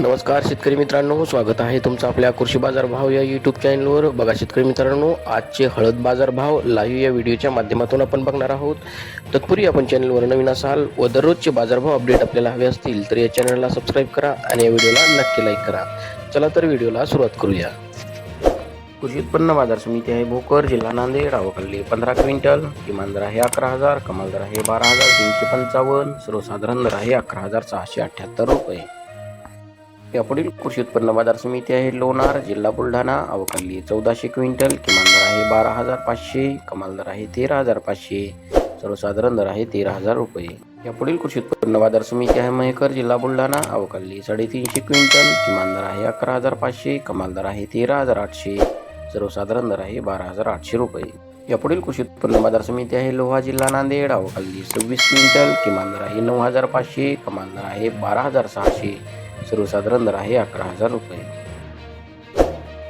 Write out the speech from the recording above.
नमस्कार शेतकरी मित्रांनो, स्वागत आहे तुमचं आपल्या कृषी बाजार भाव या यूट्यूब चॅनलवर. बघा शेतकरी मित्रांनो, आजचे हळद बाजार भाव लाईव्ह या व्हिडिओच्या माध्यमातून आपण बघणार आहोत. तत्पूर्वी आपण चॅनलवर नवीन असाल व दररोजचे बाजारभाव अपडेट आपल्याला हवे असतील तर या चॅनलला सबस्क्राईब करा आणि या व्हिडिओला नक्की लाईक करा. चला तर व्हिडिओला सुरुवात करूया. कृषी उत्पन्न बाजार समिती आहे भोकर, जिल्हा नांदेड. आवक 15 क्विंटल. किमान दर आहे 11,000, कमाल दर आहे 12,355, सर्वसाधारण दर आहे 11,678 रुपये. यापुढील कृषी उत्पन्न बाजार समिती आहे लोणार, जिल्हा बुलढाणा. आवक 1400 क्विंटल. किमान दर आहे 12,500, कमाल दर आहे 13,500, सर्वसाधारण दर आहे 13,000 रुपये. यापुढील कृषी उत्पन्न बाजार समिती आहे महेकर, जिल्हा बुलढाणा. आवक 350 क्विंटल. किमान दर आहे 11,500, कमाल दर आहे 13,800, सर्वसाधारण दर आहे 12,800 रुपये. यापुढील कृषी उत्पन्न बाजार समिती आहे लोहा, जिल्हा नांदेड. आवक 26 क्विंटल. किमान दर आहे 9,500, कमाल दर आहे 12,600, सर्वसाधारण दर आहे 11,000 रुपये.